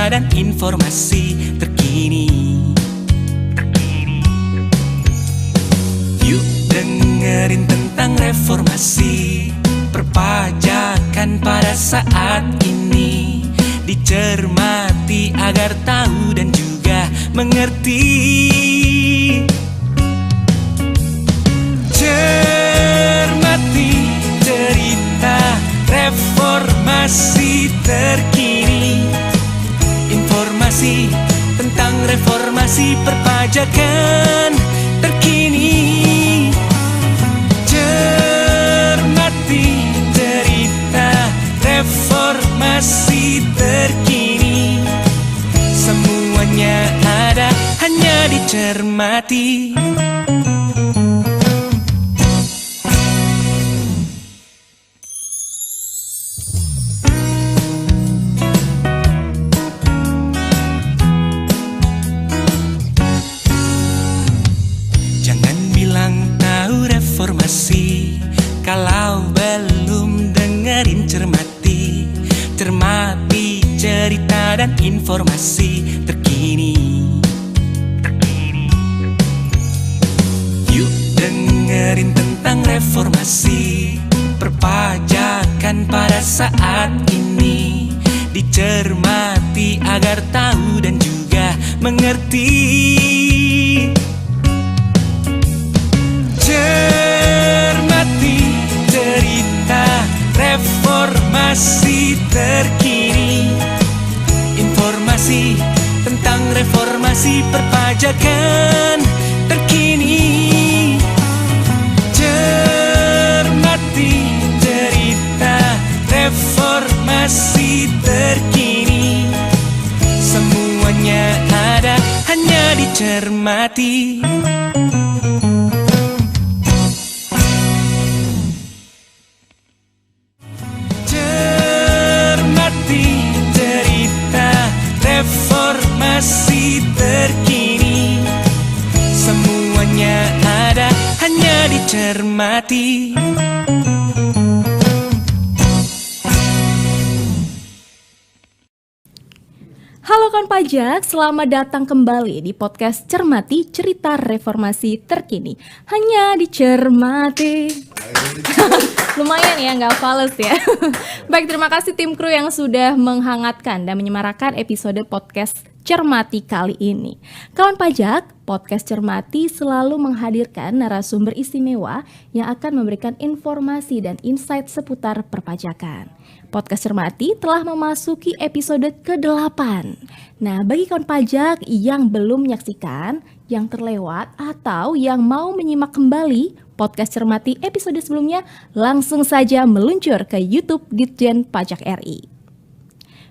cerita dan informasi terkini. Yuk dengerin tentang reformasi perpajakan pada saat ini. Dicermati agar tahu dan juga mengerti. Cermati cerita reformasi terkini. Informasi tentang reformasi perpajakan terkini. Cermati cerita reformasi terkini. Semuanya ada hanya dicermati. Reformasi kalau belum dengerin cermati. Cermati cerita dan informasi terkini. Yuk dengerin tentang reformasi perpajakan pada saat ini. Dicermati agar tahu dan juga mengerti. Cermati cerita reformasi terkini. Informasi tentang reformasi perpajakan terkini. Cermati cerita reformasi terkini. Semuanya ada hanya dicermati. Reformasi terkini. Semuanya ada hanya dicermati. Halo kawan pajak, selamat datang kembali di podcast Cermati Cerita Reformasi Terkini. Hanya dicermati. Lumayan ya, nggak fales ya. Baik, terima kasih tim kru yang sudah menghangatkan dan menyemarakan episode podcast Cermati kali ini. Kawan pajak, podcast Cermati selalu menghadirkan narasumber istimewa yang akan memberikan informasi dan insight seputar perpajakan. Podcast Cermati telah memasuki episode ke-8. Nah, bagi kawan pajak yang belum menyaksikan, yang terlewat, atau yang mau menyimak kembali podcast Cermati episode sebelumnya, langsung saja meluncur ke YouTube Ditjen Pajak RI.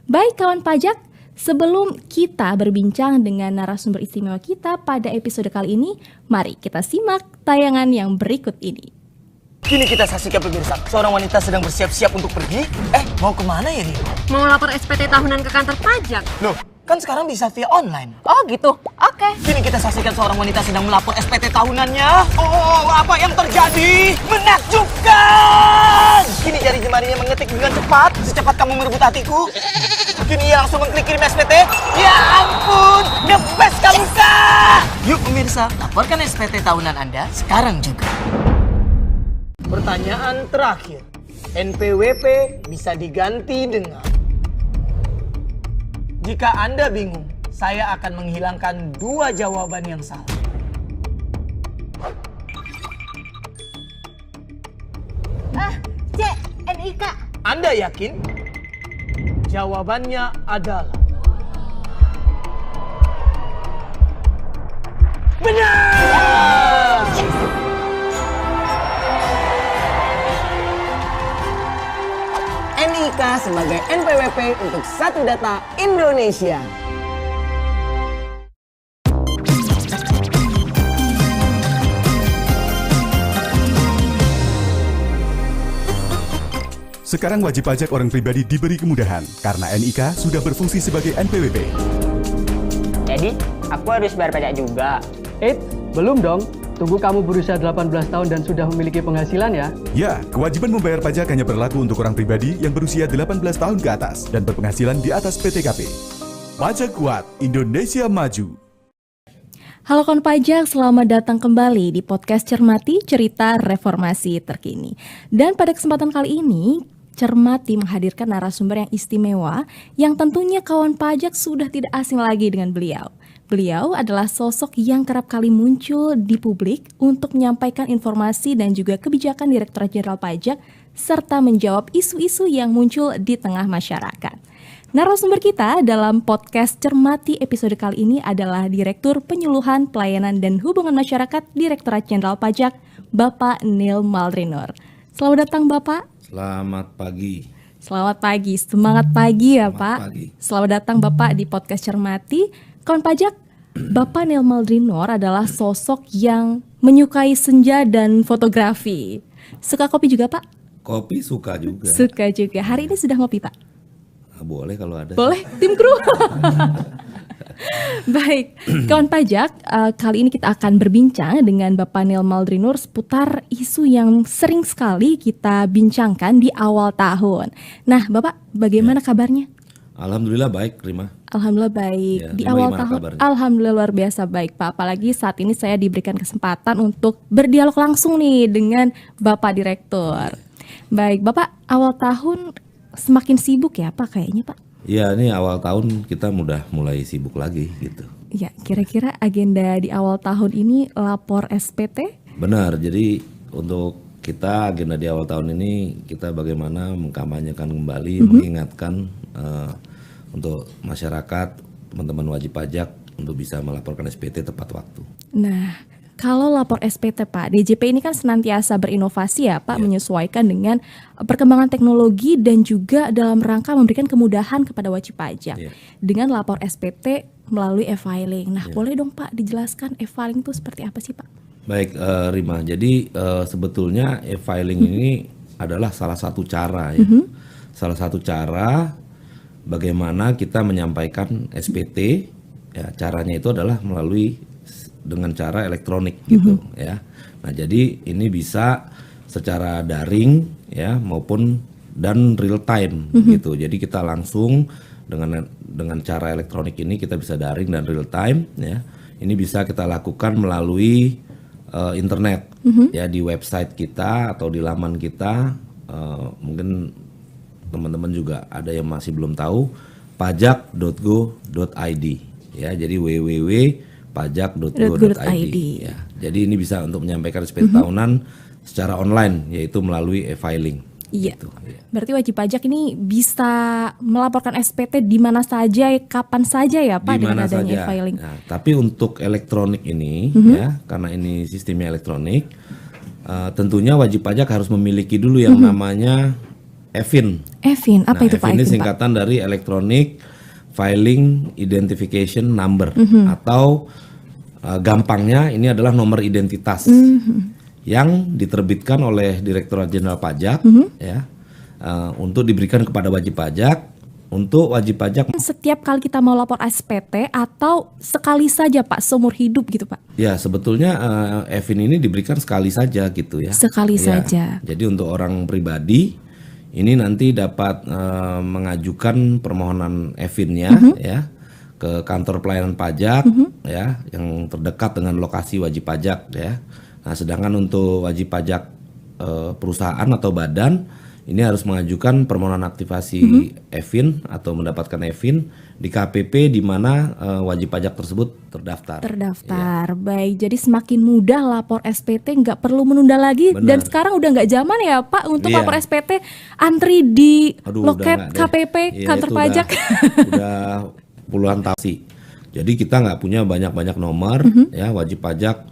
Baik kawan pajak, sebelum kita berbincang dengan narasumber istimewa kita pada episode kali ini, mari kita simak tayangan yang berikut ini. Kini kita saksikan pemirsa, seorang wanita sedang bersiap-siap untuk pergi. Mau kemana ya dia? Mau lapor SPT tahunan ke kantor pajak. Loh, kan sekarang bisa via online. Oh gitu, oke. Kini kita saksikan seorang wanita sedang melapor SPT tahunannya. Oh, apa yang terjadi? Menakjubkan! Kini jari jemarinya mengetik dengan cepat, secepat kamu merebut hatiku. Kini ia langsung mengklik kirim SPT. Ya ampun, the best kamu sah! Yuk pemirsa, laporkan SPT tahunan Anda sekarang juga. Pertanyaan terakhir, NPWP bisa diganti dengan... Jika Anda bingung, saya akan menghilangkan 2 jawaban yang salah. C, NIK. Anda yakin? Jawabannya adalah... benar! NIK sebagai NPWP untuk Satu Data Indonesia. Sekarang wajib pajak orang pribadi diberi kemudahan karena NIK sudah berfungsi sebagai NPWP. Jadi, aku harus bayar pajak juga. Belum dong. Tunggu kamu berusia 18 tahun dan sudah memiliki penghasilan ya. Ya, kewajiban membayar pajak hanya berlaku untuk orang pribadi yang berusia 18 tahun ke atas dan berpenghasilan di atas PTKP. Pajak Kuat, Indonesia Maju. Halo kawan pajak, selamat datang kembali di podcast Cermati Cerita Reformasi Terkini. Dan pada kesempatan kali ini, Cermati menghadirkan narasumber yang istimewa yang tentunya kawan pajak sudah tidak asing lagi dengan beliau. Beliau adalah sosok yang kerap kali muncul di publik untuk menyampaikan informasi dan juga kebijakan Direktorat Jenderal Pajak serta menjawab isu-isu yang muncul di tengah masyarakat. Narasumber kita dalam podcast Cermati episode kali ini adalah Direktur Penyuluhan Pelayanan dan Hubungan Masyarakat Direktorat Jenderal Pajak, Bapak Neil Maldrinor. Selamat datang Bapak. Selamat pagi. Selamat pagi, semangat pagi ya Selamat Pak. pagi. Selamat datang Bapak di podcast Cermati. Kawan pajak, Bapak Neil Maldrinor adalah sosok yang menyukai senja dan fotografi. Suka kopi juga Pak? Kopi suka juga. Suka juga. Hari ini sudah ngopi Pak? Boleh kalau ada. Boleh, tim kru. Baik, kawan pajak, kali ini kita akan berbincang dengan Bapak Neil Maldrinor seputar isu yang sering sekali kita bincangkan di awal tahun. Nah, Bapak, bagaimana kabarnya? Alhamdulillah baik, Rima. Alhamdulillah baik. Ya, Di Rima awal gimana tahun, kabarnya? alhamdulillah luar biasa baik, Pak. Apalagi saat ini saya diberikan kesempatan untuk berdialog langsung nih dengan Bapak Direktur. Baik, Bapak, awal tahun semakin sibuk ya Pak kayaknya Pak? Ya, ini awal tahun kita udah mulai sibuk lagi gitu. Ya, kira-kira agenda di awal tahun ini lapor SPT? Benar, jadi untuk kita agenda di awal tahun ini kita bagaimana mengkampanyekan kembali, mengingatkan untuk masyarakat, teman-teman wajib pajak untuk bisa melaporkan SPT tepat waktu. Nah, kalau lapor SPT Pak, DJP ini kan senantiasa berinovasi ya Pak, menyesuaikan dengan perkembangan teknologi dan juga dalam rangka memberikan kemudahan kepada wajib pajak dengan lapor SPT melalui e-filing. Nah, boleh dong Pak dijelaskan e-filing itu seperti apa sih Pak? Baik, Rima. Jadi sebetulnya e-filing ini adalah salah satu cara ya. Salah satu cara bagaimana kita menyampaikan SPT. Ya, caranya itu adalah melalui dengan cara elektronik gitu ya. Nah, jadi ini bisa secara daring ya maupun dan real time gitu. Jadi kita langsung dengan cara elektronik ini kita bisa daring dan real time ya. Ini bisa kita lakukan melalui internet ya, di website kita atau di laman kita. Mungkin teman-teman juga ada yang masih belum tahu, pajak.go.id ya. Jadi www.pajak.go.id ya. Jadi ini bisa untuk menyampaikan SPT tahunan secara online, yaitu melalui e-filing. Iya. Gitu, ya. Berarti wajib pajak ini bisa melaporkan SPT di mana saja, kapan saja ya Pak Di dengan mana adanya saja. e-filing. Nah, tapi untuk elektronik ini ya, karena ini sistemnya elektronik, tentunya wajib pajak harus memiliki dulu yang namanya EFIN. EFIN, apa itu Pak? EFIN ini EFIN, Pak? singkatan dari Electronic Filing Identification Number atau gampangnya ini adalah nomor identitas yang diterbitkan oleh Direktorat Jenderal Pajak ya, untuk diberikan kepada wajib pajak. Untuk wajib pajak Setiap kali kita mau lapor SPT atau sekali saja Pak, seumur hidup gitu Pak? ya, sebetulnya EFIN ini diberikan sekali saja gitu ya. Sekali Ya, saja. Jadi untuk orang pribadi ini nanti dapat mengajukan permohonan EFIN-nya ya ke kantor pelayanan pajak ya yang terdekat dengan lokasi wajib pajak ya. Nah, sedangkan untuk wajib pajak perusahaan atau badan ini harus mengajukan permohonan aktivasi EFIN atau mendapatkan EFIN di KPP di mana wajib pajak tersebut terdaftar. Terdaftar, baik. Jadi semakin mudah lapor SPT, nggak perlu menunda lagi. Benar. Dan sekarang udah nggak zaman ya Pak untuk Iya. lapor SPT antri di Aduh, loket udah nggak deh. KPP Iya, kantor itu pajak. Udah puluhan tahun sih. Jadi kita nggak punya banyak-banyak nomor ya, wajib pajak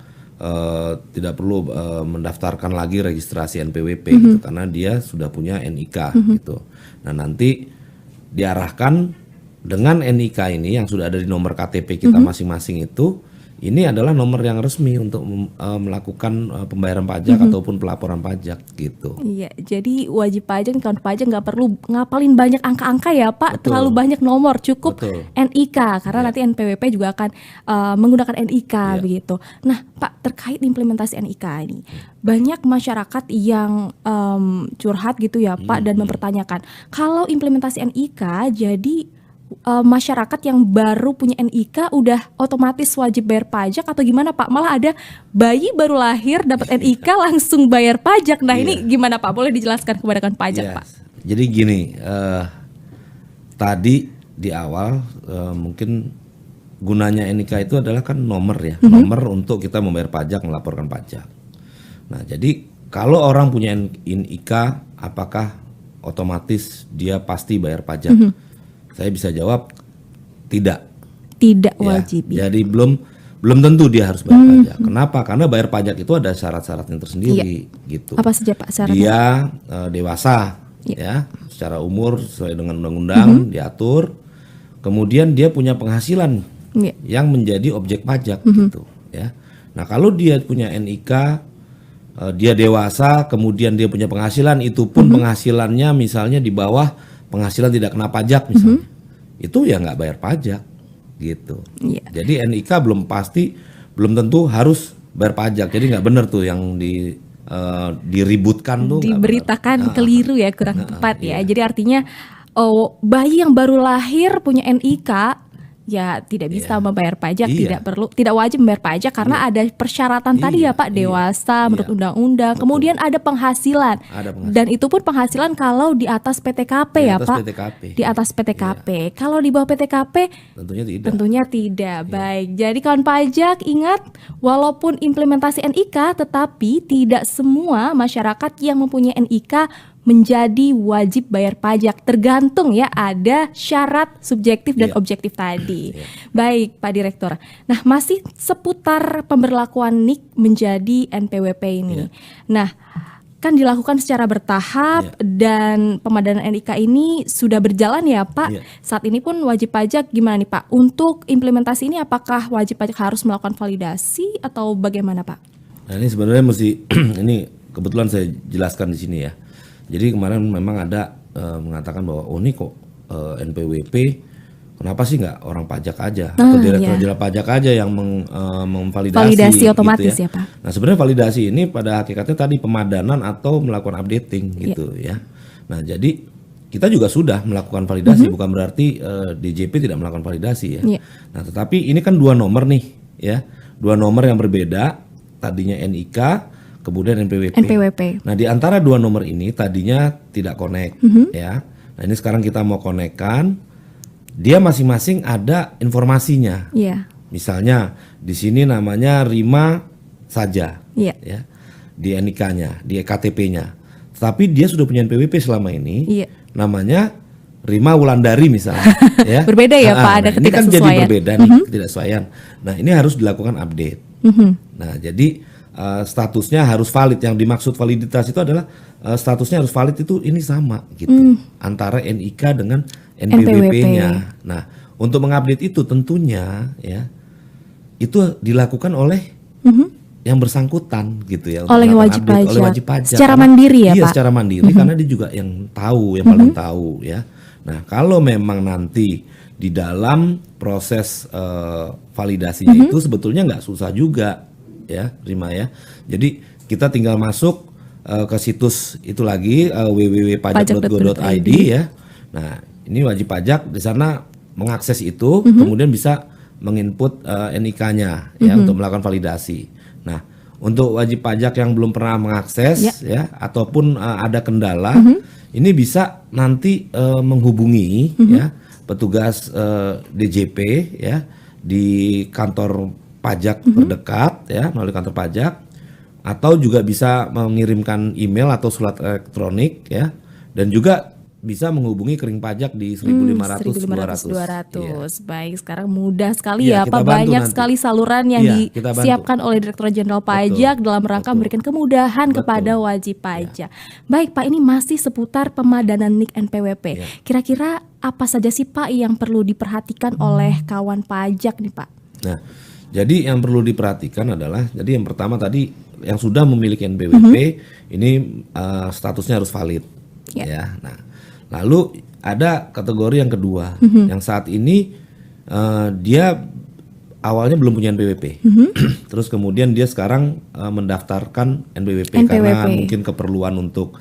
tidak perlu mendaftarkan lagi registrasi NPWP gitu, karena dia sudah punya NIK gitu. Nah, nanti diarahkan dengan NIK ini yang sudah ada di nomor KTP kita masing-masing itu, ini adalah nomor yang resmi untuk melakukan pembayaran pajak ataupun pelaporan pajak gitu. Iya, jadi wajib pajak, kantor pajak nggak perlu ngapalin banyak angka-angka ya Pak, Betul. terlalu banyak nomor, cukup Betul. NIK karena nanti NPWP juga akan menggunakan NIK begitu. Nah Pak, terkait implementasi NIK ini, banyak masyarakat yang curhat gitu ya Pak dan mempertanyakan kalau implementasi NIK jadi masyarakat yang baru punya NIK udah otomatis wajib bayar pajak atau gimana Pak? Malah ada bayi baru lahir dapat NIK langsung bayar pajak. Nah ini gimana Pak? Boleh dijelaskan kepada kan pajak Pak? Jadi gini, tadi di awal mungkin gunanya NIK itu adalah kan nomor ya, nomor untuk kita membayar pajak, melaporkan pajak. Nah jadi kalau orang punya NIK, apakah otomatis dia pasti bayar pajak? Saya bisa jawab tidak. Tidak wajib. Ya, jadi belum tentu dia harus bayar pajak. Kenapa? Karena bayar pajak itu ada syarat-syaratnya tersendiri gitu. Apa saja Pak syaratnya? Dia dewasa ya, secara umur sesuai dengan undang-undang diatur. Kemudian dia punya penghasilan yang menjadi objek pajak gitu ya. Nah, kalau dia punya NIK, dia dewasa, kemudian dia punya penghasilan, itu pun penghasilannya misalnya di bawah penghasilan tidak kena pajak misalnya, itu ya nggak bayar pajak gitu. Jadi NIK belum tentu harus bayar pajak. Jadi nggak benar tuh yang diributkan tuh. Diberitakan keliru ya, kurang tepat ya. Jadi artinya bayi yang baru lahir punya NIK ya tidak bisa membayar pajak, tidak wajib membayar pajak karena ada persyaratan tadi ya Pak, dewasa menurut undang-undang, kemudian ada penghasilan. Dan itu pun penghasilan kalau di atas PTKP ya Pak. Di atas PTKP. Kalau di bawah PTKP tentunya tidak. Baik. Jadi kawan pajak ingat, walaupun implementasi NIK tetapi tidak semua masyarakat yang mempunyai NIK menjadi wajib bayar pajak, tergantung ya, ada syarat subjektif dan objektif tadi. Baik Pak Direktur. Nah masih seputar pemberlakuan NIK menjadi NPWP ini. Nah kan dilakukan secara bertahap dan pemadanan NIK ini sudah berjalan ya Pak. Saat ini pun wajib pajak gimana nih Pak? Untuk implementasi ini apakah wajib pajak harus melakukan validasi atau bagaimana Pak? Nah ini sebenarnya mesti ini kebetulan saya jelaskan di sini ya. Jadi kemarin memang ada mengatakan bahwa ini kok NPWP, kenapa sih nggak orang pajak aja atau direktur jenderal pajak aja yang memvalidasi otomatis gitu ya Pak. Nah sebenarnya validasi ini pada hakikatnya tadi pemadanan atau melakukan updating gitu ya. Nah jadi kita juga sudah melakukan validasi, bukan berarti DJP tidak melakukan validasi ya. Nah tetapi ini kan dua nomor nih ya, dua nomor yang berbeda, tadinya NIK kemudian NPWP. Nah di antara dua nomor ini tadinya tidak connect ya. Nah ini sekarang kita mau connect-kan, dia masing-masing ada informasinya. Misalnya di sini namanya Rima saja ya, di NIK-nya, di KTP-nya. Tapi dia sudah punya NPWP selama ini, namanya Rima Wulandari misalnya. Ya. Berbeda ya Pak, ada ini kan jadi berbeda nih, ketidaksesuaian. Nah ini harus dilakukan update. Nah jadi statusnya harus valid. Yang dimaksud validitas itu adalah statusnya harus valid, itu ini sama gitu antara NIK dengan NPWP-nya. Nah untuk mengupdate itu tentunya ya itu dilakukan oleh yang bersangkutan gitu ya, oleh wajib pajak secara mandiri ya Pak. Secara mandiri karena dia juga yang tahu, yang paling tahu ya. Nah kalau memang nanti di dalam proses validasinya itu sebetulnya nggak susah juga ya Rima ya. Jadi kita tinggal masuk ke situs itu lagi www.pajak.go.id ya. Nah ini wajib pajak di sana mengakses itu, kemudian bisa menginput NIK-nya ya untuk melakukan validasi. Nah untuk wajib pajak yang belum pernah mengakses ya ataupun ada kendala, ini bisa nanti menghubungi ya petugas DJP ya di kantor pajak terdekat ya, melalui kantor pajak, atau juga bisa mengirimkan email atau surat elektronik ya, dan juga bisa menghubungi kering pajak di 1500 200. Baik, sekarang mudah sekali ya Pak, banyak sekali saluran yang disiapkan oleh Direktur Jenderal Pajak dalam rangka memberikan kemudahan kepada wajib pajak. Baik Pak, ini masih seputar pemadanan NIK NPWP. Kira-kira apa saja sih Pak yang perlu diperhatikan oleh kawan pajak nih Pak? Nah jadi yang perlu diperhatikan adalah, jadi yang pertama tadi yang sudah memiliki NPWP ini statusnya harus valid ya. Nah, lalu ada kategori yang kedua yang saat ini dia awalnya belum punya NPWP, terus kemudian dia sekarang mendaftarkan NPWP karena mungkin keperluan untuk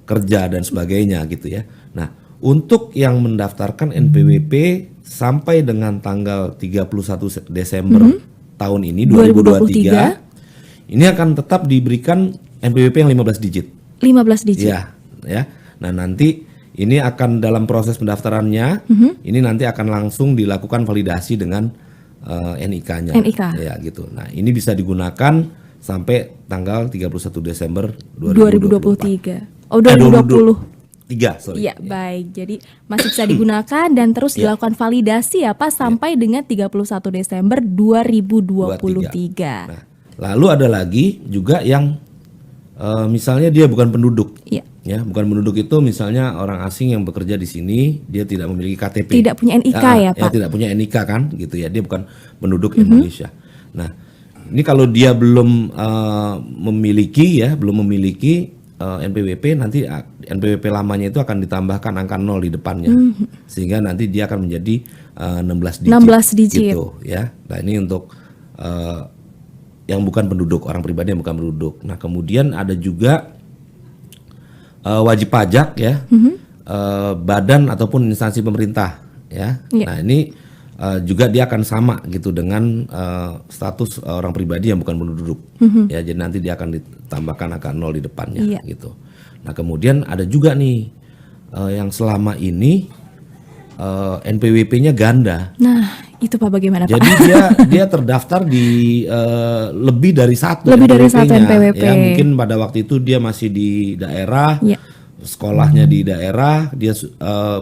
kerja dan sebagainya gitu ya. Nah Untuk yang mendaftarkan NPWP sampai dengan tanggal 31 Desember tahun ini 2023 ini akan tetap diberikan NPWP yang 15 digit. 15 digit. Ya. Nah, nanti ini akan dalam proses pendaftarannya, ini nanti akan langsung dilakukan validasi dengan NIK-nya. Ya, gitu. Nah, ini bisa digunakan sampai tanggal 31 Desember 2023. Oh, 2020. 3, sorry. Iya, baik. Jadi masih bisa digunakan dan terus dilakukan validasi ya Pak sampai dengan 31 Desember 2023. Nah, lalu ada lagi juga yang misalnya dia bukan penduduk. Iya. Ya, bukan penduduk itu misalnya orang asing yang bekerja di sini, dia tidak memiliki KTP. Tidak punya NIK ya, Pak. Ya, tidak punya NIK kan, gitu ya. Dia bukan penduduk Indonesia. Nah, ini kalau dia belum memiliki NPWP, nanti NPWP lamanya itu akan ditambahkan angka 0 di depannya. Sehingga nanti dia akan menjadi 16 digit. 16 digit. Gitu, ya. Nah, ini untuk yang bukan penduduk, orang pribadi yang bukan penduduk. Nah, kemudian ada juga wajib pajak ya, badan ataupun instansi pemerintah ya. Nah, ini juga dia akan sama gitu dengan status orang pribadi yang bukan penduduk. Ya, jadi nanti dia akan ditambahkan angka 0 di depannya gitu. Nah, kemudian ada juga nih yang selama ini NPWP-nya ganda. Nah, itu Pak bagaimana Pak? Jadi dia terdaftar di lebih dari satu NPWP. Ya, mungkin pada waktu itu dia masih di daerah, sekolahnya di daerah, dia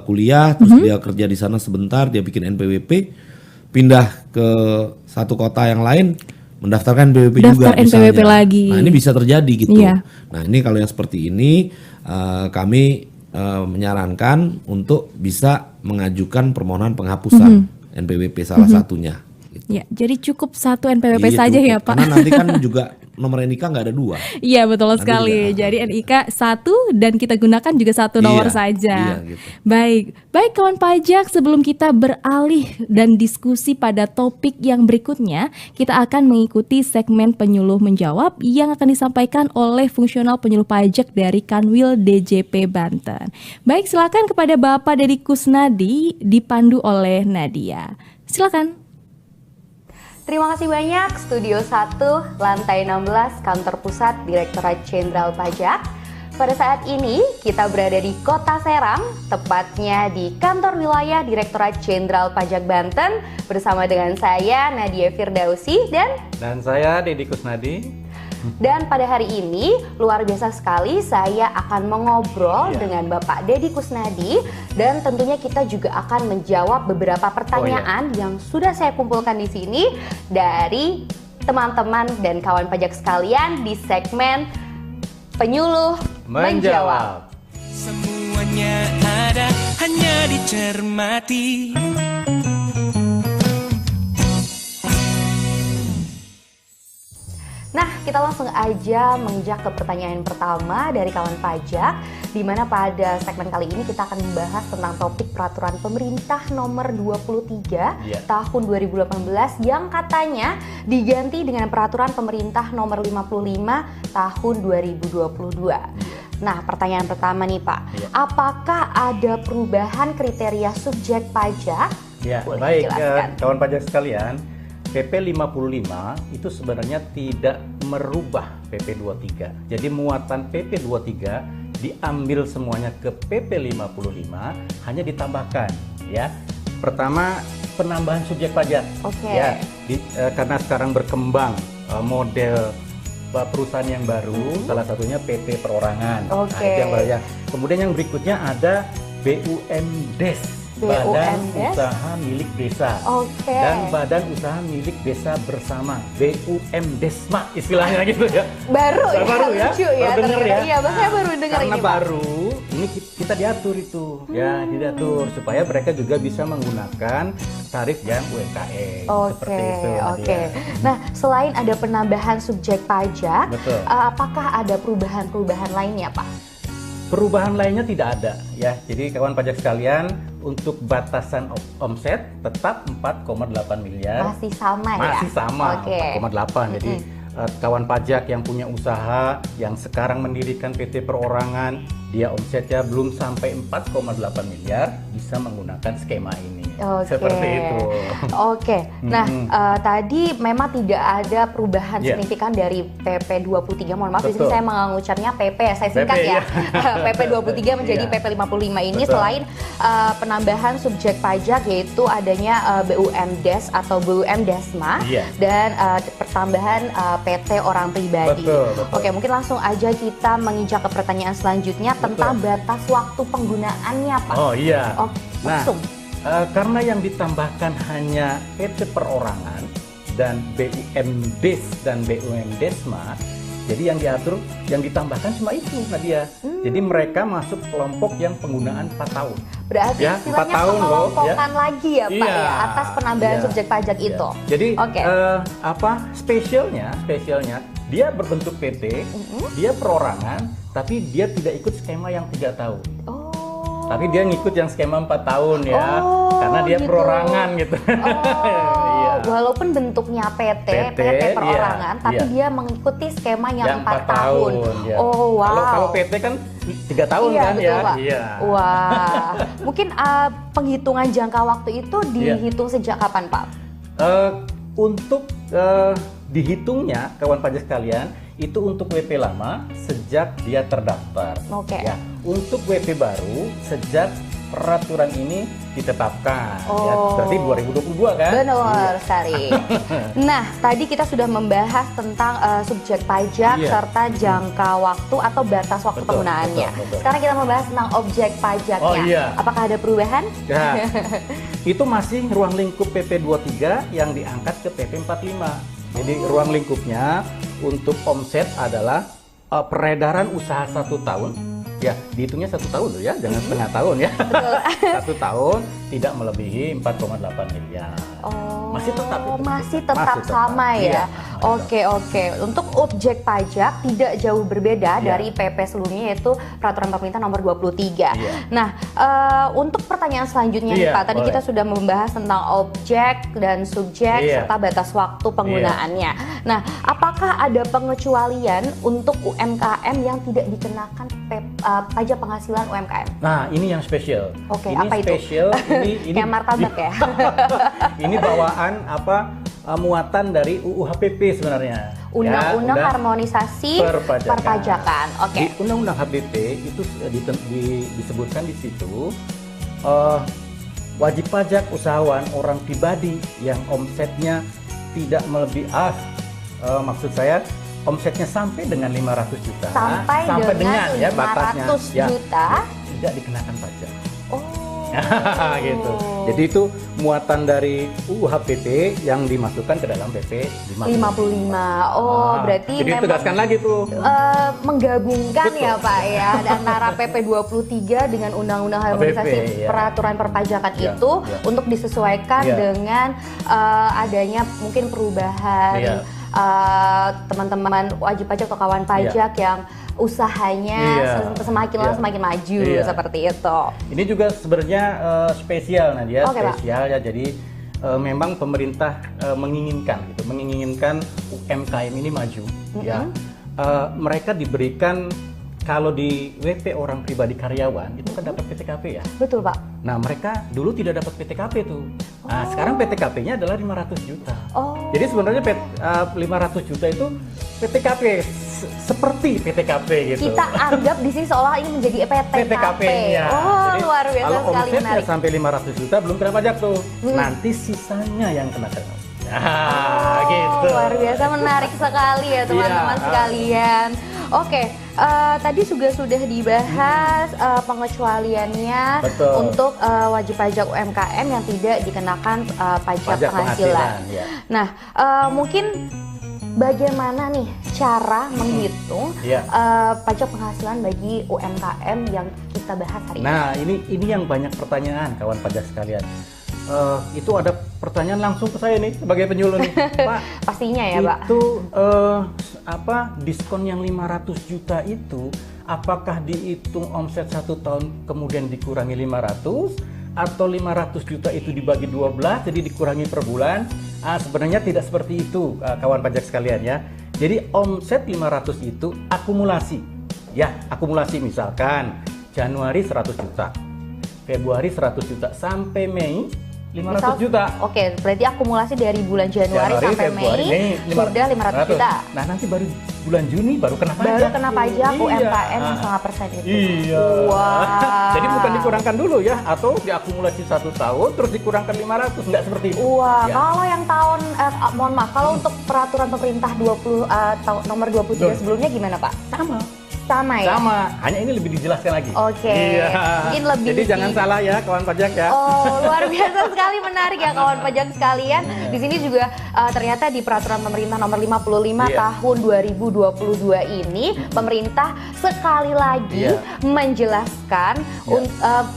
kuliah, terus dia kerja di sana sebentar, dia bikin NPWP, pindah ke satu kota yang lain, mendaftarkan NPWP juga NPWP misalnya. lagi. Nah, ini bisa terjadi gitu. Iya. Nah, ini kalau yang seperti ini kami menyarankan untuk bisa mengajukan permohonan penghapusan NPWP salah satunya. Gitu. Ya, jadi cukup satu NPWP Iya, saja cukup. ya Pak. Karena nanti kan juga nomor NIK nggak ada 2. Iya, betul sekali. Jadi NIK 1 dan kita gunakan juga satu nomor saja. Iya, gitu. Baik kawan pajak, sebelum kita beralih dan diskusi pada topik yang berikutnya, kita akan mengikuti segmen penyuluh menjawab yang akan disampaikan oleh fungsional penyuluh pajak dari Kanwil DJP Banten. Baik, silakan kepada Bapak Dedi Kusnadi dipandu oleh Nadia. Silakan. Terima kasih banyak, Studio 1, Lantai 16, Kantor Pusat Direktorat Jenderal Pajak. Pada saat ini, kita berada di Kota Serang, tepatnya di Kantor Wilayah Direktorat Jenderal Pajak Banten, bersama dengan saya, Nadia Firdausi, dan saya, Dedi Kusnadi. Dan pada hari ini, luar biasa sekali saya akan mengobrol dengan Bapak Dedi Kusnadi, dan tentunya kita juga akan menjawab beberapa pertanyaan yang sudah saya kumpulkan di sini dari teman-teman dan kawan pajak sekalian di segmen Penyuluh Menjawab. Semuanya ada, hanya dicermati. Nah, kita langsung aja menginjak ke pertanyaan pertama dari kawan pajak, di mana pada segmen kali ini kita akan membahas tentang topik peraturan pemerintah nomor 23 tahun 2018 yang katanya diganti dengan peraturan pemerintah nomor 55 tahun 2022. Nah, pertanyaan pertama nih Pak, apakah ada perubahan kriteria subjek pajak? Ya, baik kawan pajak sekalian. PP 55 itu sebenarnya tidak merubah PP 23. Jadi muatan PP 23 diambil semuanya ke PP 55, hanya ditambahkan ya. Pertama, penambahan subjek pajak. Ya, karena sekarang berkembang model perusahaan yang baru, salah satunya PT Perorangan. Nah, itu yang baru. Kemudian yang berikutnya ada BUMDes. Badan Usaha Milik Desa dan Badan Usaha Milik Desa Bersama, BUMDesma istilahnya gitu ya. Baru ya, lucu ya, baru denger ya. Iya, saya baru dengar ini. Karena baru ini kita diatur itu, ya diatur supaya mereka juga bisa menggunakan tarif yang UMKM. Oke. Nah, selain ada penambahan subjek pajak, apakah ada perubahan-perubahan lainnya, Pak? Perubahan lainnya tidak ada ya. Jadi kawan pajak sekalian, untuk batasan omset tetap 4,8 miliar. Masih sama ya? Masih sama, 4,8. Jadi kawan pajak yang punya usaha, yang sekarang mendirikan PT Perorangan, dia omsetnya belum sampai 4,8 miliar bisa menggunakan skema ini. Seperti itu. Nah, tadi memang tidak ada perubahan signifikan dari PP 23. Mohon maaf, di sini saya mengucapnya PP ya, saya singkat ya. PP 23 menjadi PP 55 ini selain penambahan subjek pajak yaitu adanya BUMDes atau BUMDesma dan pertambahan PT orang pribadi. Oke, mungkin langsung aja kita menginjak ke pertanyaan selanjutnya tentang batas waktu penggunaannya, Pak. Langsung. Karena yang ditambahkan hanya PT perorangan dan BUMDes dan BUMDesma, jadi yang diatur, yang ditambahkan cuma itu, Nadia. Jadi mereka masuk kelompok yang penggunaan 4 tahun. Berarti ya, istilahnya 4 tahun pengelompokan lagi ya, Pak, ya, atas penambahan subjek pajak itu. Jadi spesialnya dia berbentuk PT, dia perorangan, tapi dia tidak ikut skema yang 3 tahun. Tapi dia ngikut yang skema 4 tahun ya, karena dia perorangan gitu. Walaupun bentuknya PT perorangan, tapi dia mengikuti skema yang 4 tahun. Kalau PT kan 3 tahun kan betul, ya. Pak. Wah, mungkin penghitungan jangka waktu itu dihitung sejak kapan, Pak? Untuk dihitungnya kawan pajak sekalian itu untuk WP lama sejak dia terdaftar. Ya. Untuk WP baru sejak peraturan ini ditetapkan. Ya, berarti 2022 kan? Benar sekali. Nah, tadi kita sudah membahas tentang subjek pajak serta jangka waktu atau batas waktu penggunaannya. Sekarang kita membahas tentang objek pajaknya. Apakah ada perubahan? Ya. Itu masih ruang lingkup PP 23 yang diangkat ke PP 45. Jadi ruang lingkupnya untuk omset adalah peredaran usaha 1 tahun, ya dihitungnya 1 tahun loh ya, jangan setengah tahun ya. 1 tahun tidak melebihi 4,8 miliar. Masih tetap itu. Masih tetap sama ya. Oke. Untuk objek pajak tidak jauh berbeda dari PP sebelumnya yaitu Peraturan Pemerintah Nomor 23. Nah, untuk pertanyaan selanjutnya nih Pak, tadi kita sudah membahas tentang objek dan subjek serta batas waktu penggunaannya. Nah, apakah ada pengecualian untuk UMKM yang tidak dikenakan pajak penghasilan UMKM? Nah, ini yang spesial. Oke, ini apa spesial, itu? Ini kayak martabak ya. Ini bawaan muatan dari UU HPP sebenarnya. Undang-Undang Harmonisasi Perpajakan. Di Undang-Undang HPP itu disebutkan di situ wajib pajak usahawan orang pribadi yang omsetnya tidak melebihi maksud saya omsetnya sampai dengan 500 juta. Sampai dengan ya, 500 batasnya, juta tidak dikenakan pajak. Gitu. Jadi itu muatan dari UU HPP yang dimasukkan ke dalam PP 55. Berarti jadi memang tegaskan lagi tuh. Menggabungkan ya Pak ya antara PP 23 dengan Undang-Undang Harmonisasi Peraturan Perpajakan itu untuk disesuaikan dengan adanya mungkin perubahan teman-teman wajib pajak atau kawan pajak yang usahanya semakin lama semakin maju seperti itu. Ini juga sebenarnya spesial Nadia, spesial ya. Jadi memang pemerintah menginginkan UMKM ini maju. Ya, mereka diberikan kalau di WP orang pribadi karyawan itu kan dapat PTKP ya. Betul Pak. Nah mereka dulu tidak dapat PTKP tuh. Nah sekarang PTKP-nya adalah 500 juta. Jadi sebenarnya 500 juta itu PTKP seperti PTKP gitu. Kita anggap di sini seolah ini menjadi PTKP. Ya. Jadi, luar biasa kalau sekali, omsetnya menarik. sampai 500 juta belum kena pajak tuh. Nanti sisanya yang kena pajak. Gitu. Luar biasa menarik sekali ya teman-teman sekalian. Oke, tadi juga sudah dibahas pengecualiannya untuk wajib pajak UMKM yang tidak dikenakan pajak penghasilan. Nah, mungkin bagaimana nih cara menghitung pajak penghasilan bagi UMKM yang kita bahas hari ini? Nah, ini yang banyak pertanyaan kawan pajak sekalian. Itu ada pertanyaan langsung ke saya nih sebagai penyuluh nih, Pak. Pastinya ya, Pak. Itu diskon yang 500 juta itu apakah dihitung omset 1 tahun kemudian dikurangi 500 atau 500 juta itu dibagi 12 jadi dikurangi per bulan? Sebenarnya tidak seperti itu kawan pajak sekalian ya. Jadi omset 500 itu akumulasi. Ya, akumulasi misalkan Januari 100 juta, Februari 100 juta, sampai Mei 500 juta. Oke, berarti akumulasi dari bulan Januari sampai Februari, Mei sudah 500 juta. Nah, nanti baru bulan Juni baru kena pajak. Baru kena pajak Iya. UMKM yang 1,5% itu. Iya. Wah. Jadi bukan dikurangkan dulu ya, atau diakumulasi 1 tahun terus dikurangkan 500, nggak seperti itu. Wah, Ya. kalau yang tahun mohon maaf, kalau untuk peraturan pemerintah nomor 23 sebelumnya gimana, Pak? Sama ya? Sama, hanya ini lebih dijelaskan lagi. Oke. Iya. Mungkin lebih Jadi jangan salah ya kawan pajak ya. Oh, luar biasa sekali, menarik ya kawan pajak sekalian. Di sini juga ternyata di peraturan pemerintah nomor 55 tahun 2022 ini pemerintah sekali lagi menjelaskan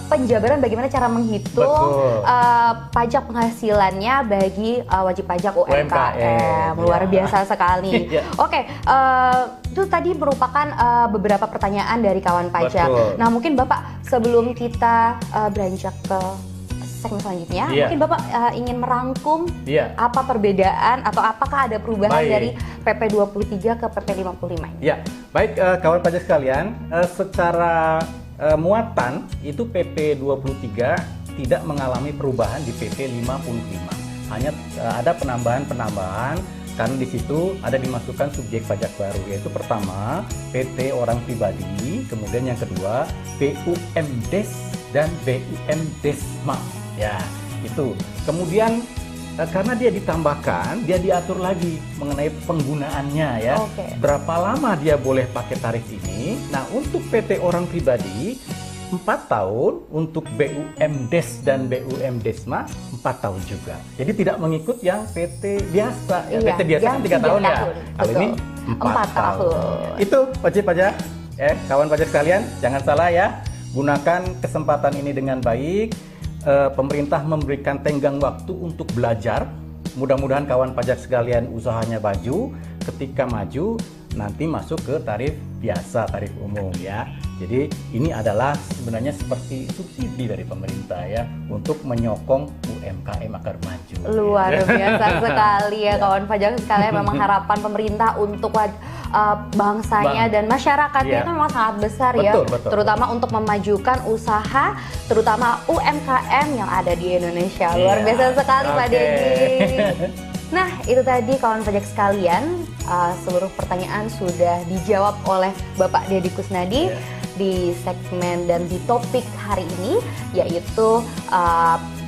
penjabaran bagaimana cara menghitung pajak penghasilannya bagi wajib pajak UMKM. Luar biasa sekali. Oke, itu tadi merupakan beberapa pertanyaan dari kawan pajak. Betul. Nah, mungkin Bapak sebelum kita beranjak ke segmen selanjutnya, mungkin Bapak ingin merangkum apa perbedaan atau apakah ada perubahan dari PP 23 ke PP 55 ini? Ya, baik kawan pajak sekalian, secara muatan itu PP 23 tidak mengalami perubahan di PP 55. Hanya ada penambahan karena di situ ada dimasukkan subjek pajak baru, yaitu pertama PT orang pribadi, kemudian yang kedua BUMDes dan BUMDesma. Ya, itu. Kemudian karena dia ditambahkan, dia diatur lagi mengenai penggunaannya ya. Berapa lama dia boleh pakai tarif ini? Nah, untuk PT orang pribadi 4 tahun, untuk BUMDes dan BUMDesma 4 tahun juga. Jadi tidak mengikut yang PT biasa. Ya, PT biasa kan 3 tahun ya. Kalau ini 4 tahun. Itu wajib pajak. Kawan pajak sekalian, jangan salah ya. Gunakan kesempatan ini dengan baik. Pemerintah memberikan tenggang waktu untuk belajar. Mudah-mudahan kawan pajak sekalian usahanya maju. Ketika maju, nanti masuk ke tarif biasa, tarif umum ya. Jadi ini adalah sebenarnya seperti subsidi dari pemerintah ya untuk menyokong UMKM agar maju. Luar biasa sekali ya kawan pajak sekalian. Memang harapan pemerintah untuk bangsanya dan masyarakatnya itu memang sangat besar ya. Terutama untuk memajukan usaha, terutama UMKM yang ada di Indonesia. Luar biasa sekali Pak Deddy. Nah, itu tadi kawan pajak sekalian, seluruh pertanyaan sudah dijawab oleh Bapak Deddy Kusnadi di segmen dan di topik hari ini, yaitu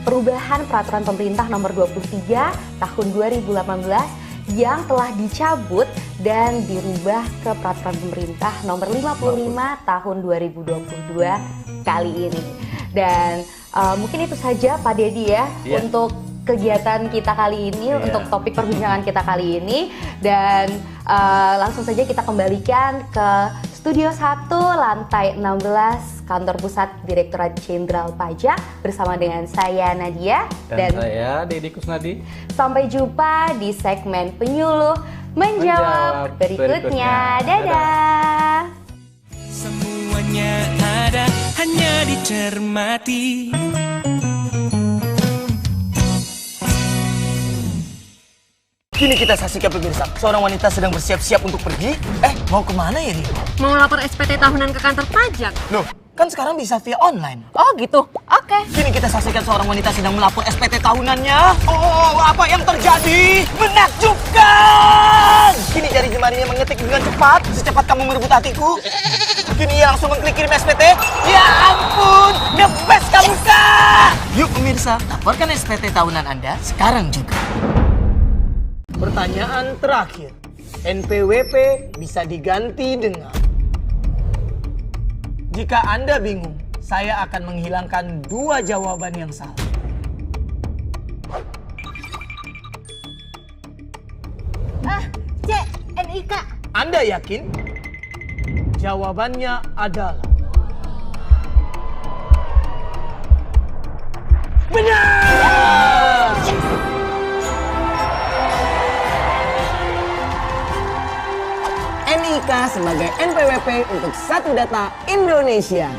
perubahan peraturan pemerintah nomor 23 tahun 2018 yang telah dicabut dan dirubah ke peraturan pemerintah nomor 55 tahun 2022 kali ini. Dan mungkin itu saja Pak Deddy ya untuk kegiatan kita kali ini, untuk topik perbincangan kita kali ini. Dan langsung saja kita kembalikan ke Studio 1 lantai 16 Kantor Pusat Direktorat Jenderal Pajak bersama dengan saya Nadia dan saya Deddy Kusnadi. Sampai jumpa di segmen Penyuluh Menjawab berikutnya. Dadah. Semuanya ada, hanya dicermati. Kini kita saksikan pemirsa, seorang wanita sedang bersiap-siap untuk pergi. Mau kemana ya dia? Mau lapor SPT tahunan ke kantor pajak. Loh, kan sekarang bisa via online. Oh gitu, oke. Kini kita saksikan seorang wanita sedang melapor SPT tahunannya. Oh, apa yang terjadi? Menakjubkan! Kini jari jemarinya mengetik dengan cepat, secepat kamu merebut hatiku. Kini ia langsung mengklik kirim SPT. Ya ampun, the best kamu kak! Yuk pemirsa, laporkan SPT tahunan Anda sekarang juga. Pertanyaan terakhir, NPWP bisa diganti dengan... Jika Anda bingung, saya akan menghilangkan 2 jawaban yang salah. C, NIK. Anda yakin? Jawabannya adalah... benar! NIK sebagai NPWP untuk satu data Indonesia.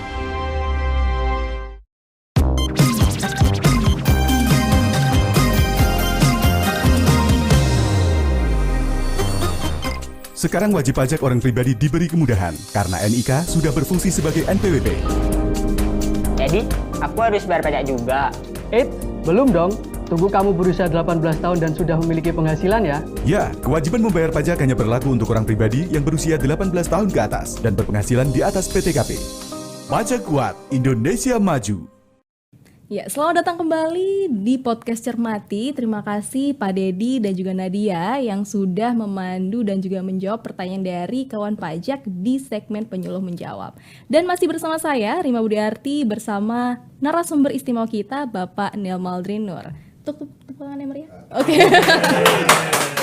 Sekarang wajib pajak orang pribadi diberi kemudahan karena NIK sudah berfungsi sebagai NPWP. Jadi, aku harus bayar pajak juga. Belum dong. Tunggu kamu berusia 18 tahun dan sudah memiliki penghasilan ya. Ya, kewajiban membayar pajak hanya berlaku untuk orang pribadi yang berusia 18 tahun ke atas dan berpenghasilan di atas PTKP. Pajak kuat, Indonesia maju. Ya, selamat datang kembali di podcast Cermati. Terima kasih Pak Dedi dan juga Nadia yang sudah memandu dan juga menjawab pertanyaan dari kawan pajak di segmen penyuluh menjawab. Dan masih bersama saya, Rima Budiarti, bersama narasumber istimewa kita, Bapak Neil Maldrin Nur. Tepuk tangannya Maria. Oke.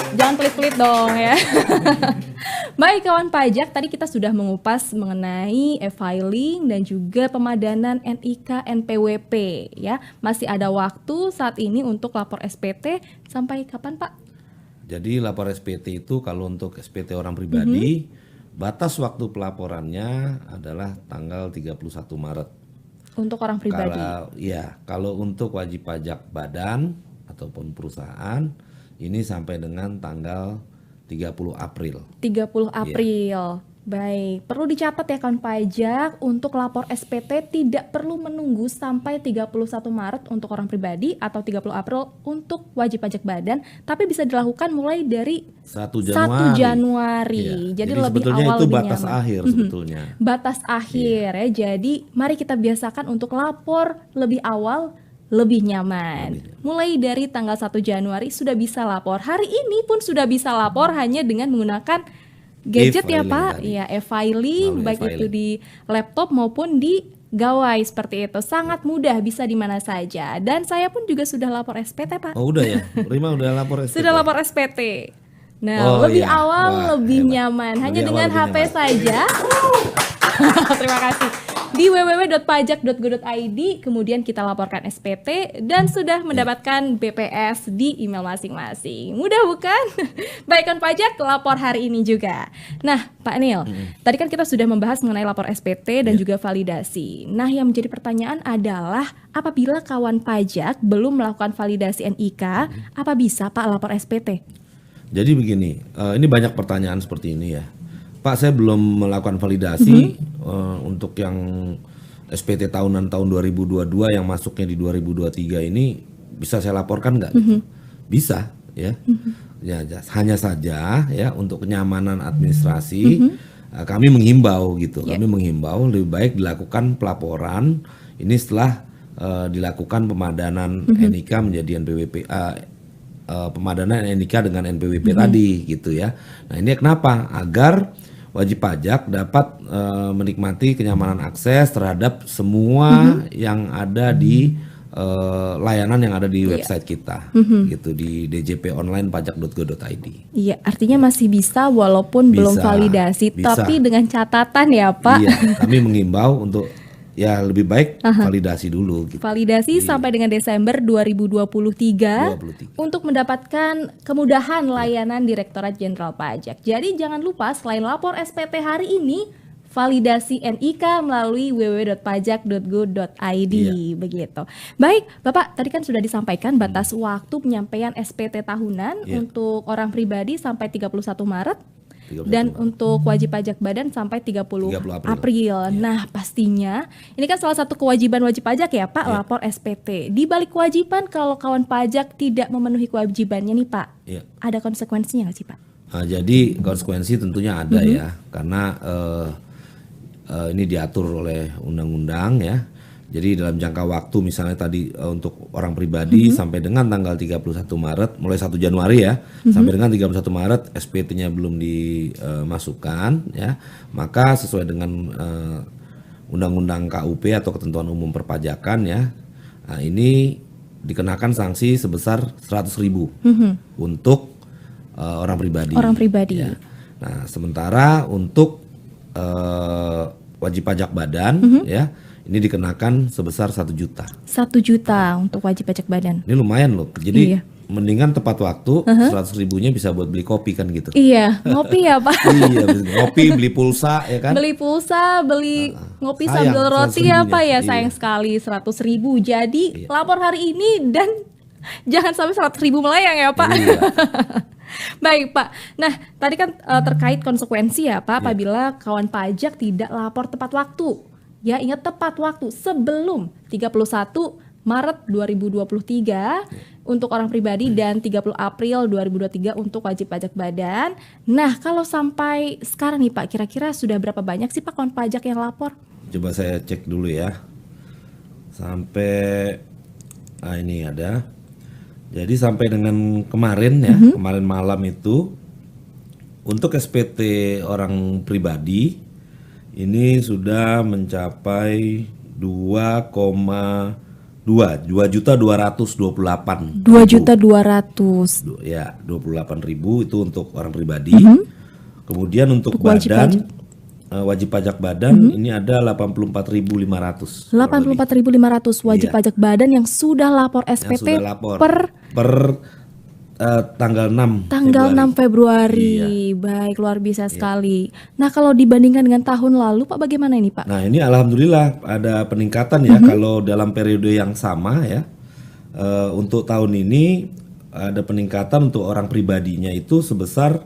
Jangan pelit-pelit dong ya. Baik kawan pajak, tadi kita sudah mengupas mengenai e-filing dan juga pemadanan NIK NPWP ya. Masih ada waktu saat ini untuk lapor SPT sampai kapan Pak? Jadi lapor SPT itu kalau untuk SPT orang pribadi, batas waktu pelaporannya adalah tanggal 31 Maret. Untuk orang pribadi? Kalau untuk wajib pajak badan ataupun perusahaan, ini sampai dengan tanggal 30 April. 30 April. Baik, perlu dicatat ya kawan pajak, untuk lapor SPT tidak perlu menunggu sampai 31 Maret untuk orang pribadi atau 30 April untuk wajib pajak badan, tapi bisa dilakukan mulai dari 1 Januari. Ya. Jadi lebih sebetulnya awal itu lebih batas nyaman. akhir sebetulnya. Batas akhir ya. Jadi mari kita biasakan untuk lapor lebih awal, lebih nyaman. Mulai dari tanggal 1 Januari sudah bisa lapor. Hari ini pun sudah bisa lapor hanya dengan menggunakan gadget ya Pak, ya e-filing, baik itu di laptop maupun di gawai seperti itu. Sangat mudah, bisa di mana saja. Dan saya pun juga sudah lapor SPT Pak. Oh udah ya, Rima udah lapor SPT? Sudah lapor SPT. Nah lebih awal, lebih nyaman. Hanya dengan HP saja. Terima kasih. Di www.pajak.go.id kemudian kita laporkan SPT dan sudah mendapatkan BPS di email masing-masing. Mudah bukan? Baikkan pajak, lapor hari ini juga. Nah Pak Neil, tadi kan kita sudah membahas mengenai lapor SPT dan juga validasi. Nah yang menjadi pertanyaan adalah apabila kawan pajak belum melakukan validasi NIK, apa bisa Pak lapor SPT? Jadi begini, ini banyak pertanyaan seperti ini ya. Pak, saya belum melakukan validasi untuk yang SPT tahunan tahun 2022 yang masuknya di 2023 ini bisa saya laporkan nggak? Gitu? Bisa, ya. Ya, hanya saja ya untuk kenyamanan administrasi kami menghimbau gitu. Kami menghimbau lebih baik dilakukan pelaporan ini setelah dilakukan pemadanan NIK menjadi NPWP. Pemadanan NIK dengan NPWP tadi gitu ya. Nah ini kenapa? Agar wajib pajak dapat menikmati kenyamanan akses terhadap semua yang ada di layanan yang ada di website kita gitu di djponlinepajak.go.id. Iya, artinya masih bisa walaupun belum validasi, tapi dengan catatan ya Pak. Iya, kami mengimbau untuk ya lebih baik validasi dulu gitu. Validasi sampai dengan Desember 2023 untuk mendapatkan kemudahan layanan Direktorat Jenderal Pajak. Jadi jangan lupa selain lapor SPT hari ini, validasi NIK melalui www.pajak.go.id begitu. Baik, Bapak tadi kan sudah disampaikan batas waktu penyampaian SPT tahunan untuk orang pribadi sampai 31 Maret. Dan untuk wajib pajak badan sampai 30 April. Nah pastinya ini kan salah satu kewajiban wajib pajak ya Pak, lapor SPT. Di balik kewajiban kalau kawan pajak tidak memenuhi kewajibannya nih Pak, ada konsekuensinya nggak sih Pak? Jadi konsekuensi tentunya ada ya, karena ini diatur oleh undang-undang ya. Jadi dalam jangka waktu misalnya tadi untuk orang pribadi sampai dengan tanggal 31 Maret, mulai 1 Januari ya, sampai dengan 31 Maret SPT-nya belum dimasukkan ya, maka sesuai dengan Undang-Undang KUP atau Ketentuan Umum Perpajakan ya, nah, ini dikenakan sanksi sebesar 100.000 untuk orang pribadi. Orang pribadi. Ya. Nah sementara untuk wajib pajak badan ya, ini dikenakan sebesar 1 juta. 1 juta untuk wajib pajak badan. Ini lumayan loh. Jadi mendingan tepat waktu 100.000-nya bisa buat beli kopi kan gitu. Iya, ngopi ya Pak. Iya, ngopi, beli pulsa ya kan. Beli pulsa, beli ngopi sambil roti ya Pak ya. Sayang sekali 100.000. Jadi lapor hari ini dan jangan sampai 100.000 melayang ya Pak. Baik Pak, nah tadi kan terkait konsekuensi ya Pak apabila kawan pajak tidak lapor tepat waktu. Ya ingat tepat waktu sebelum 31 Maret 2023 untuk orang pribadi dan 30 April 2023 untuk wajib pajak badan. Nah kalau sampai sekarang nih Pak, kira-kira sudah berapa banyak sih Pak kawan pajak yang lapor? Coba saya cek dulu ya. Sampai ini ada. Jadi sampai dengan kemarin ya, kemarin malam itu untuk SPT orang pribadi ini sudah mencapai 2.228. 2.200.000. Ya, 28.000 itu untuk orang pribadi. Kemudian untuk badan wajib pajak badan ini ada 84.500. 84.500 wajib pajak badan yang sudah lapor SPT per tanggal 6 Februari. Baik, luar biasa sekali. Nah, kalau dibandingkan dengan tahun lalu Pak bagaimana ini Pak? Nah, ini alhamdulillah ada peningkatan ya kalau dalam periode yang sama ya. Untuk tahun ini ada peningkatan untuk orang pribadinya itu sebesar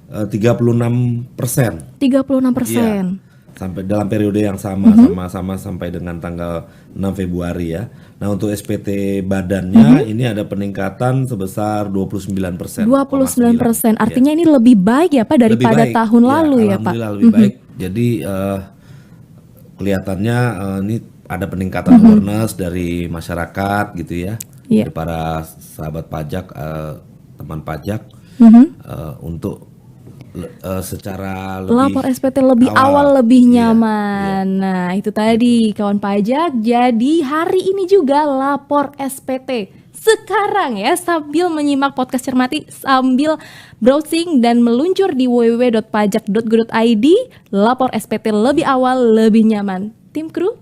36%. 36%. Iya, sampai dalam periode yang sama sampai dengan tanggal 6 Februari ya. Nah, untuk SPT badannya ini ada peningkatan sebesar 29%. 29%. Artinya ini lebih baik ya Pak daripada tahun lalu ya Pak. Alhamdulillah lebih baik. Jadi kelihatannya ini ada peningkatan awareness dari masyarakat gitu ya. Dari para sahabat pajak, teman pajak untuk secara lebih lapor SPT lebih awal lebih nyaman. Nah itu tadi kawan pajak. Jadi hari ini juga lapor SPT sekarang ya sambil menyimak podcast Cermati, sambil browsing dan meluncur di www.pajak.go.id. Lapor SPT lebih awal lebih nyaman. Tim kru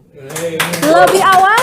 lebih awal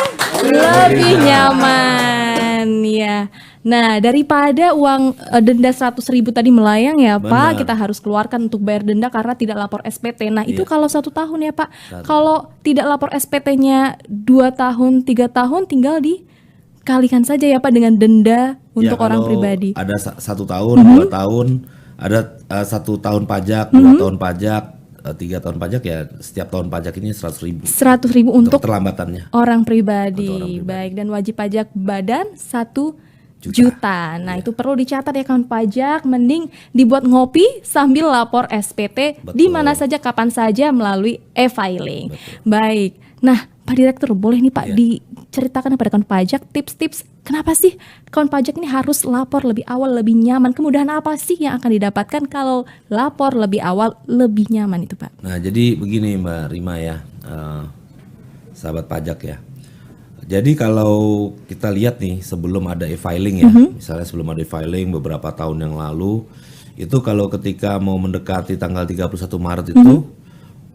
lebih nyaman ya. Nah daripada uang denda 100.000 tadi melayang ya Pak, kita harus keluarkan untuk bayar denda karena tidak lapor SPT. Nah itu kalau 1 tahun ya Pak. Kalau tidak lapor SPT-nya 2 tahun 3 tahun tinggal dikalikan saja ya Pak dengan denda untuk orang pribadi. Ada 1 tahun 2 tahun, ada 1 tahun pajak, 2 tahun pajak, 3 tahun pajak ya, setiap tahun pajak ini 100.000. 100.000 untuk keterlambatannya orang pribadi. Baik, dan wajib pajak badan 1 juta. Nah itu perlu dicatat ya kawan pajak, mending dibuat ngopi sambil lapor SPT di mana saja kapan saja melalui e-filing. Baik. Nah Pak Direktur boleh nih Pak diceritakan kepada kawan pajak tips-tips kenapa sih kawan pajak ini harus lapor lebih awal lebih nyaman, kemudahan apa sih yang akan didapatkan kalau lapor lebih awal lebih nyaman itu Pak? Nah jadi begini Mbak Rima ya, sahabat pajak ya. Jadi kalau kita lihat nih sebelum ada e-filing ya, misalnya sebelum ada e-filing beberapa tahun yang lalu, itu kalau ketika mau mendekati tanggal 31 Maret itu,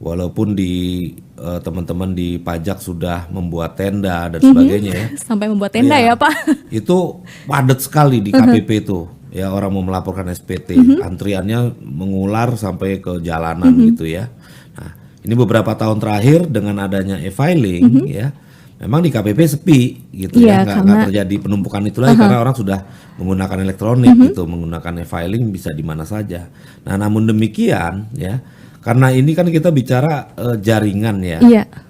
walaupun di teman-teman di pajak sudah membuat tenda dan sebagainya ya. Sampai membuat tenda ya Pak. Itu padat sekali di KPP itu, ya orang mau melaporkan SPT, antriannya mengular sampai ke jalanan gitu ya. Nah ini beberapa tahun terakhir dengan adanya e-filing ya. Memang di KPP sepi gitu ya, nggak terjadi penumpukan itu lagi karena orang sudah menggunakan elektronik gitu, menggunakan e-filing bisa di mana saja. Nah, namun demikian ya, karena ini kan kita bicara jaringan ya.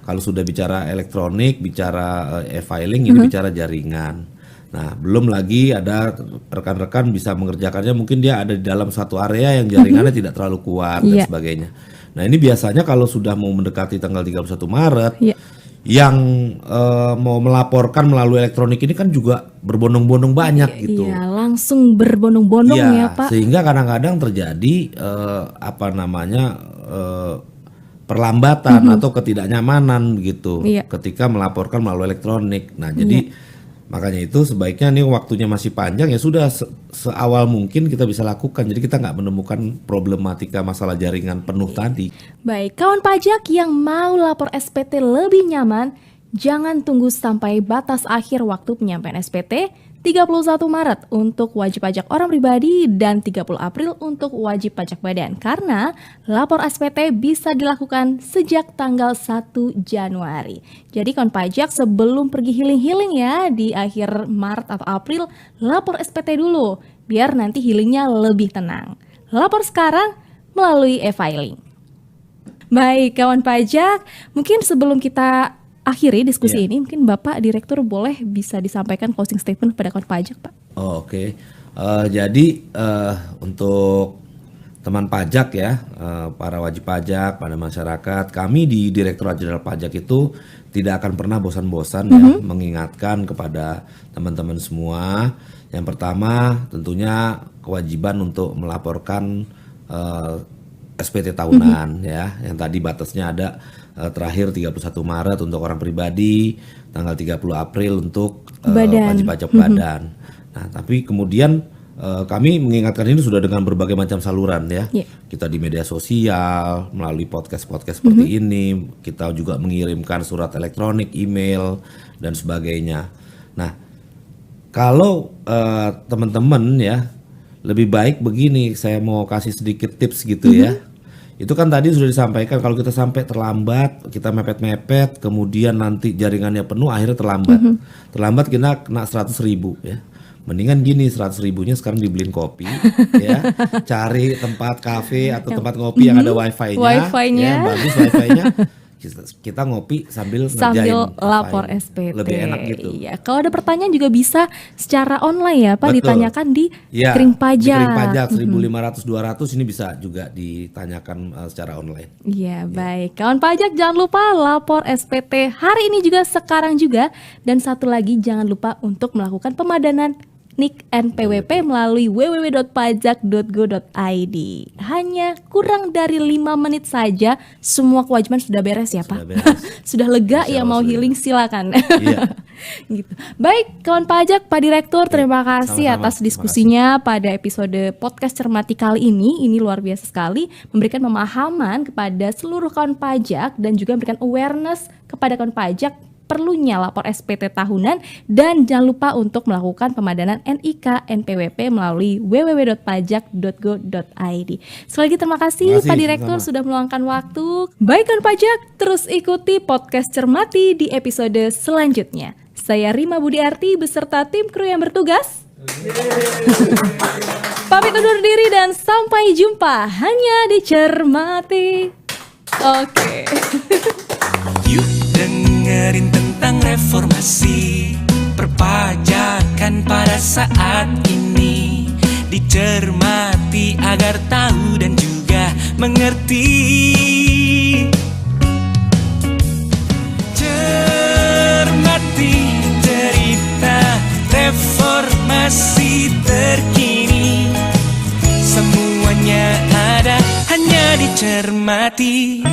Kalau sudah bicara elektronik, bicara e-filing, ini bicara jaringan. Nah, belum lagi ada rekan-rekan bisa mengerjakannya, mungkin dia ada di dalam satu area yang jaringannya tidak terlalu kuat dan sebagainya. Nah, ini biasanya kalau sudah mau mendekati tanggal 31 Maret, yang mau melaporkan melalui elektronik ini kan juga berbondong-bondong banyak gitu. Iya, langsung berbondong-bondong ya Pak. Sehingga kadang-kadang terjadi perlambatan atau ketidaknyamanan gitu ketika melaporkan melalui elektronik. Nah, jadi makanya itu sebaiknya nih waktunya masih panjang ya sudah seawal mungkin kita bisa lakukan. Jadi kita nggak menemukan problematika masalah jaringan penuh tadi. Baik, kawan pajak yang mau lapor SPT lebih nyaman, jangan tunggu sampai batas akhir waktu penyampaian SPT 31 Maret untuk wajib pajak orang pribadi dan 30 April untuk wajib pajak badan. Karena lapor SPT bisa dilakukan sejak tanggal 1 Januari. Jadi kawan pajak sebelum pergi healing-healing ya di akhir Maret atau April, lapor SPT dulu. biar nanti healingnya lebih tenang. Lapor sekarang melalui e-filing. Baik, kawan pajak, mungkin sebelum kita akhiri diskusi ini, mungkin Bapak Direktur boleh bisa disampaikan closing statement pada kawan pajak, Pak. Oke. Jadi untuk teman pajak ya, para wajib pajak, pada masyarakat, kami di Direktorat Jenderal Pajak itu tidak akan pernah bosan-bosan ya mengingatkan kepada teman-teman semua. Yang pertama tentunya kewajiban untuk melaporkan SPT tahunan ya, yang tadi batasnya ada terakhir 31 Maret untuk orang pribadi, tanggal 30 April untuk wajib pajak badan. Nah, tapi kemudian kami mengingatkan ini sudah dengan berbagai macam saluran ya. Kita di media sosial, melalui podcast-podcast seperti ini, kita juga mengirimkan surat elektronik, email dan sebagainya. Nah, kalau teman-teman ya, lebih baik begini, saya mau kasih sedikit tips gitu ya. Itu kan tadi sudah disampaikan, kalau kita sampai terlambat, kita mepet-mepet, kemudian nanti jaringannya penuh, akhirnya terlambat. Terlambat kita kena 100.000 ya. Mendingan gini, 100.000-nya sekarang dibeliin kopi ya, cari tempat kafe atau tempat ngopi yang ada wifi-nya, ya, bagus wifi-nya. Kita ngopi sambil lapor SPT. Lebih enak gitu. Iya. Kalau ada pertanyaan juga bisa secara online ya, Pak. Betul. Ditanyakan di Kering Pajak. Di Kering Pajak 1.500-200 ini bisa juga ditanyakan secara online. Iya, baik. Kawan pajak jangan lupa lapor SPT hari ini juga, sekarang juga. Dan satu lagi, jangan lupa untuk melakukan pemadanan NIK NPWP melalui www.pajak.go.id. Hanya kurang dari 5 menit saja, semua kewajiban sudah beres ya, Pak. Sudah lega. Yang mau healing silakan. Gitu. Baik, kawan pajak, Pak Direktur, terima kasih atas diskusinya pada episode podcast Cermati kali ini. Ini luar biasa sekali, memberikan pemahaman kepada seluruh kawan pajak dan juga memberikan awareness kepada kawan pajak perlunya lapor SPT tahunan, dan jangan lupa untuk melakukan pemadanan NIK NPWP melalui www.pajak.go.id. Sekali lagi terima kasih Pak Direktur sudah meluangkan waktu. Baik kawan pajak, terus ikuti podcast Cermati di episode selanjutnya. Saya Rima Budiarti beserta tim kru yang bertugas. Pamit undur diri dan sampai jumpa hanya di Cermati. Oke. Yuk dengerin tentang reformasi perpajakan pada saat ini, dicermati agar tahu dan juga mengerti. Cermati cerita reformasi terkini, semuanya ada hanya di Cermati.